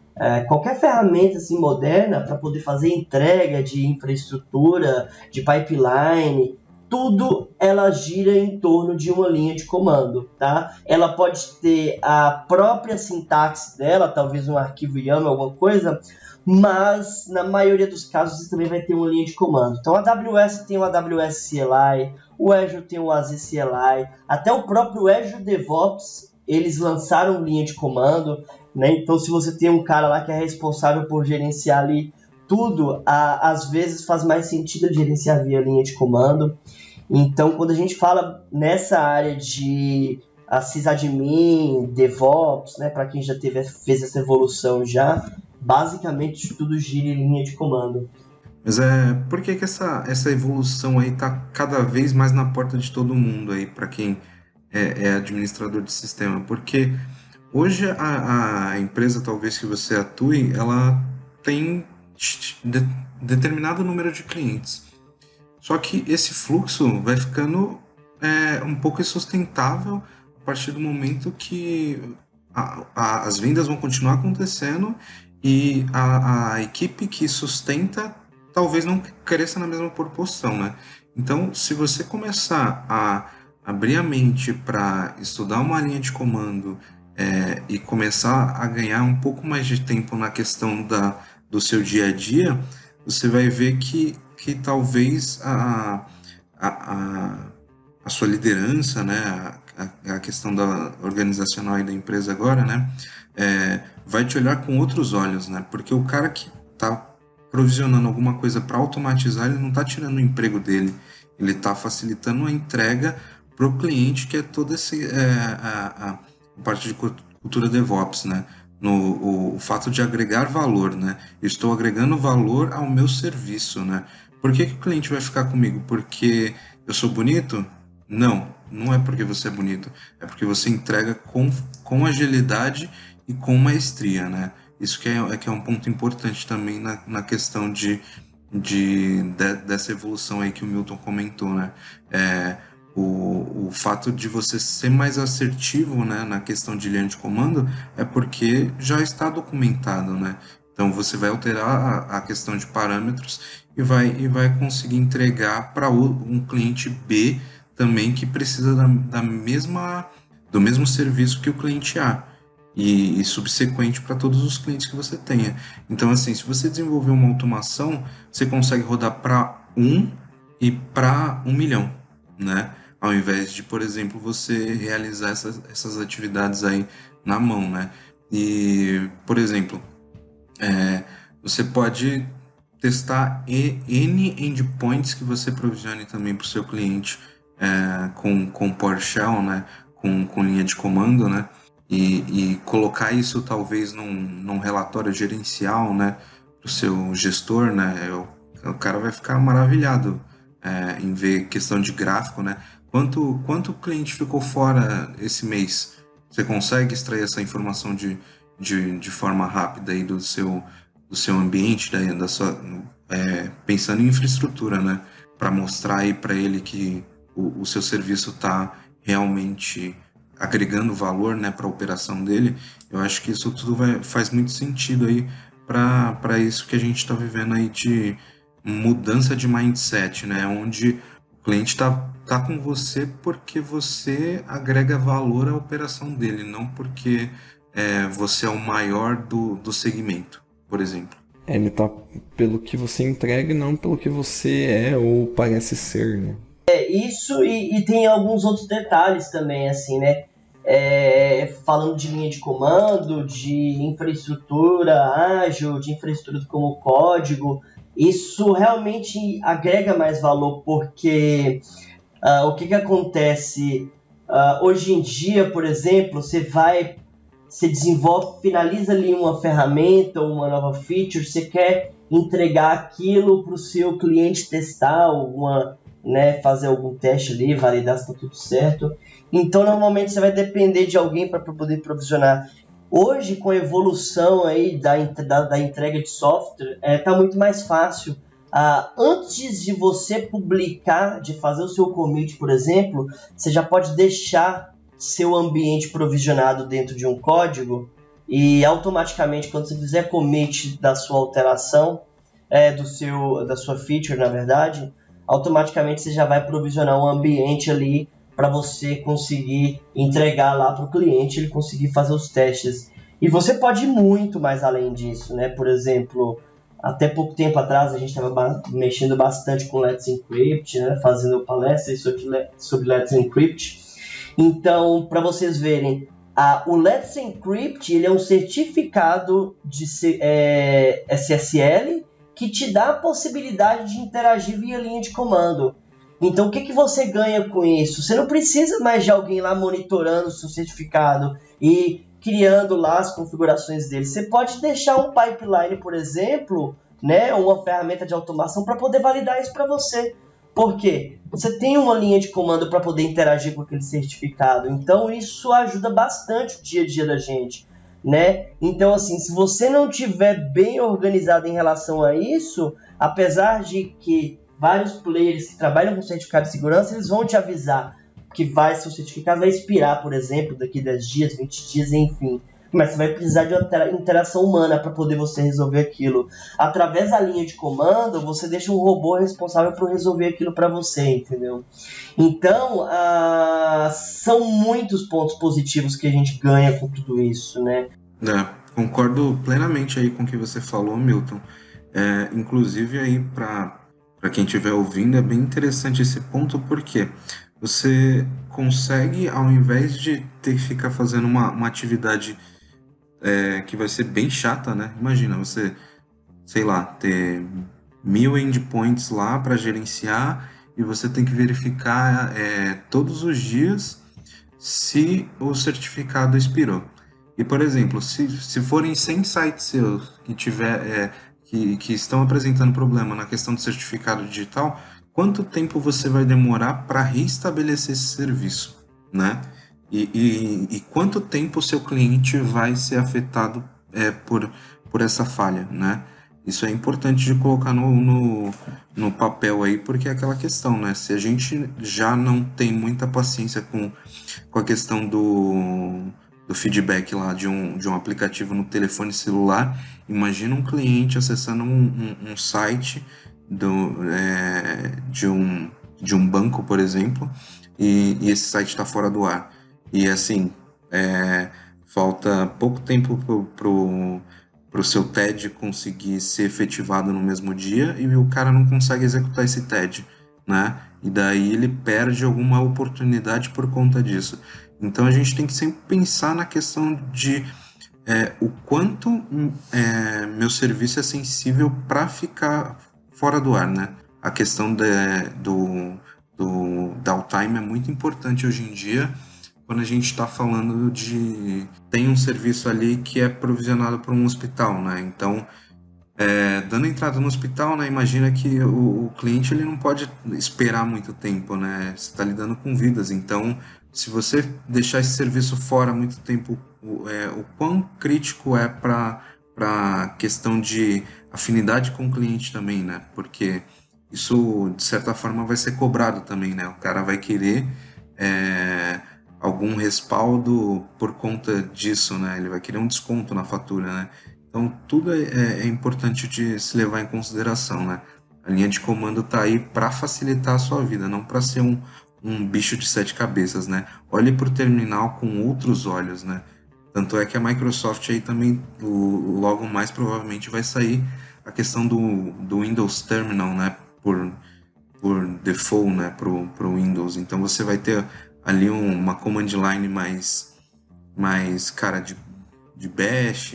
qualquer ferramenta assim, moderna para poder fazer entrega de infraestrutura, de pipeline, tudo ela gira em torno de uma linha de comando, tá? Ela pode ter a própria sintaxe dela, talvez um arquivo YAML, alguma coisa, mas na maioria dos casos você também vai ter uma linha de comando. Então a AWS tem o AWS CLI, o Azure tem o AZ CLI, até o próprio Azure DevOps, eles lançaram linha de comando, né? Então se você tem um cara lá que é responsável por gerenciar ali tudo, às vezes faz mais sentido gerenciar via linha de comando. Então quando a gente fala nessa área de sysadmin, DevOps, né, para quem já fez essa evolução já, basicamente tudo gira em linha de comando. Mas por que essa evolução aí tá cada vez mais na porta de todo mundo aí, para quem é administrador de sistema? Porque hoje a empresa, talvez que você atue, ela tem determinado número de clientes. Só que esse fluxo vai ficando um pouco insustentável a partir do momento que as vendas vão continuar acontecendo e a equipe que sustenta talvez não cresça na mesma proporção, né? Então, se você começar a abrir a mente para estudar uma linha de comando e começar a ganhar um pouco mais de tempo na questão do seu dia a dia, você vai ver que talvez a sua liderança, né, a questão da organizacional e da empresa agora, né, vai te olhar com outros olhos, né, porque o cara que está provisionando alguma coisa para automatizar, ele não está tirando o emprego dele, ele está facilitando a entrega para o cliente, que é toda a parte de cultura DevOps, né, o fato de agregar valor, né, eu estou agregando valor ao meu serviço, né. Por que o cliente vai ficar comigo? Porque eu sou bonito? Não é porque você é bonito, é porque você entrega com agilidade e com maestria, né? Isso que é um ponto importante também na questão dessa evolução aí que o Milton comentou, né? O fato de você ser mais assertivo, né, na questão de linha de comando é porque já está documentado, né? Então você vai alterar a questão de parâmetros e vai conseguir entregar para um cliente B também que precisa do mesmo serviço que o cliente A e subsequente para todos os clientes que você tenha. Então, assim, se você desenvolver uma automação, você consegue rodar para 1 e para 1 milhão, né? Ao invés de, por exemplo, você realizar essas atividades aí na mão, né? E, por exemplo, você pode testar N endpoints que você provisione também para o seu cliente com PowerShell, né? Com linha de comando, né? E colocar isso talvez num relatório gerencial, né? Para o seu gestor, né? O cara vai ficar maravilhado em ver questão de gráfico, né? Quanto o cliente ficou fora esse mês? Você consegue extrair essa informação de forma rápida aí do seu ambiente, da sua, pensando em infraestrutura, né? Para mostrar aí para ele que o seu serviço está realmente agregando valor, né, para a operação dele. Eu acho que isso tudo faz muito sentido aí para isso que a gente está vivendo aí de mudança de mindset, né? Onde o cliente tá com você porque você agrega valor à operação dele, não porque você é o maior do segmento, por exemplo. Ele tá pelo que você entrega e não pelo que você é ou parece ser, né? Isso e tem alguns outros detalhes também, assim, né? Falando de linha de comando, de infraestrutura ágil, de infraestrutura como código, isso realmente agrega mais valor, porque o que acontece hoje em dia, por exemplo, você desenvolve, finaliza ali uma ferramenta ou uma nova feature, você quer entregar aquilo para o seu cliente testar, né, fazer algum teste ali, validar se está tudo certo. Então, normalmente, você vai depender de alguém para poder provisionar. Hoje, com a evolução aí da entrega de software, está muito mais fácil. Antes de você publicar, de fazer o seu commit, por exemplo, você já pode deixar seu ambiente provisionado dentro de um código e automaticamente, quando você fizer commit da sua alteração, da sua feature, na verdade, automaticamente você já vai provisionar um ambiente ali para você conseguir entregar lá para o cliente, ele conseguir fazer os testes. E você pode ir muito mais além disso, né? Por exemplo, até pouco tempo atrás a gente estava mexendo bastante com Let's Encrypt, né? Fazendo palestras sobre Let's Encrypt. Então, para vocês verem, o Let's Encrypt ele é um certificado de SSL que te dá a possibilidade de interagir via linha de comando. Então, o que você ganha com isso? Você não precisa mais de alguém lá monitorando o seu certificado e criando lá as configurações dele. Você pode deixar um pipeline, por exemplo, né, uma ferramenta de automação para poder validar isso para você. Por quê? Você tem uma linha de comando para poder interagir com aquele certificado. Então, isso ajuda bastante o dia a dia da gente, né? Então, assim, se você não tiver bem organizado em relação a isso, apesar de que vários players que trabalham com certificado de segurança, eles vão te avisar que seu certificado vai expirar, por exemplo, daqui 10 dias, 20 dias, enfim. Mas você vai precisar de uma interação humana para poder você resolver aquilo. Através da linha de comando, você deixa um robô responsável por resolver aquilo para você, entendeu? Então, são muitos pontos positivos que a gente ganha com tudo isso, né? Concordo plenamente aí com o que você falou, Milton. Inclusive aí para quem estiver ouvindo, é bem interessante esse ponto, porque você consegue, ao invés de ter que ficar fazendo uma atividade que vai ser bem chata, né? Imagina você, sei lá, ter 1000 endpoints lá para gerenciar e você tem que verificar todos os dias se o certificado expirou. E, por exemplo, se forem 100 sites seus que estão apresentando problema na questão do certificado digital, quanto tempo você vai demorar para restabelecer esse serviço, né? E quanto tempo o seu cliente vai ser afetado por essa falha, né? Isso é importante de colocar no papel aí, porque é aquela questão, né? Se a gente já não tem muita paciência com a questão do feedback lá de um aplicativo no telefone celular, imagina um cliente acessando um site de um banco, por exemplo, e esse site está fora do ar. E assim, falta pouco tempo pro seu TED conseguir ser efetivado no mesmo dia e o cara não consegue executar esse TED, né? E daí ele perde alguma oportunidade por conta disso. Então a gente tem que sempre pensar na questão de o quanto meu serviço é sensível para ficar fora do ar, né? A questão do downtime é muito importante hoje em dia, quando a gente está falando tem um serviço ali que é provisionado por um hospital, né? Então, dando entrada no hospital, né? Imagina que o cliente ele não pode esperar muito tempo, né? Você está lidando com vidas, então se você deixar esse serviço fora muito tempo, o quão crítico é para a questão de afinidade com o cliente também, né? Porque isso, de certa forma, vai ser cobrado também, né? O cara vai querer algum respaldo por conta disso, né? Ele vai querer um desconto na fatura, né? Então, tudo é importante de se levar em consideração, né? A linha de comando está aí para facilitar a sua vida, não para ser um bicho de 7 cabeças, né? Olhe para o terminal com outros olhos, né? Tanto é que a Microsoft aí também, logo mais provavelmente vai sair a questão do Windows Terminal, né? Por default, né? Pro Windows. Então você vai ter ali uma command line mais cara de Bash,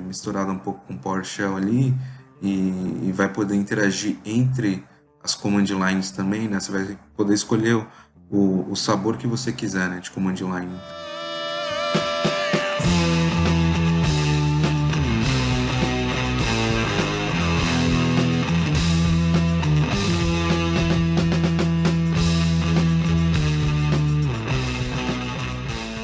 misturada um pouco com PowerShell ali, e vai poder interagir entre as command lines também, né? Você vai poder escolher o sabor que você quiser, né? De command line.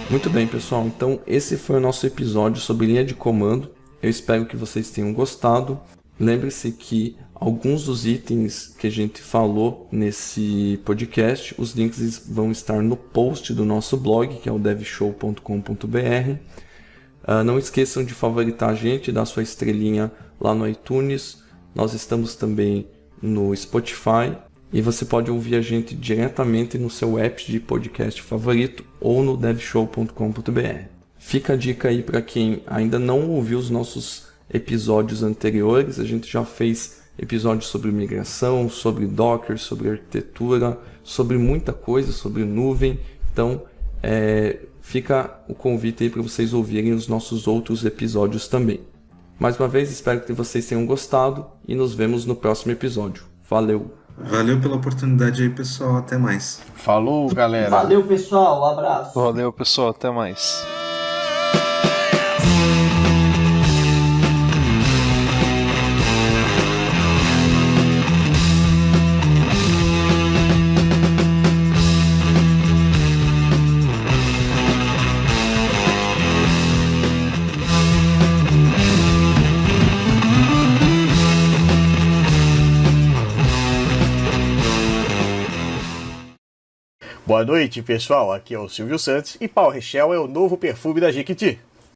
Muito bem, pessoal. Então, esse foi o nosso episódio sobre linha de comando. Eu espero que vocês tenham gostado. Lembre-se que alguns dos itens que a gente falou nesse podcast, os links vão estar no post do nosso blog, que é o devshow.com.br. Não esqueçam de favoritar a gente, dar sua estrelinha lá no iTunes. Nós estamos também no Spotify. E você pode ouvir a gente diretamente no seu app de podcast favorito ou no devshow.com.br. Fica a dica aí para quem ainda não ouviu os nossos episódios anteriores. A gente já fez episódios sobre migração, sobre Docker, sobre arquitetura, sobre muita coisa, sobre nuvem. Então, fica o convite aí para vocês ouvirem os nossos outros episódios também. Mais uma vez, espero que vocês tenham gostado e nos vemos no próximo episódio. Valeu! Valeu pela oportunidade aí, pessoal. Até mais. Falou, galera. Valeu, pessoal. Um abraço. Valeu, pessoal. Até mais. Boa noite, pessoal. Aqui é o Silvio Santos e PowerShell é o novo perfume da Jequiti.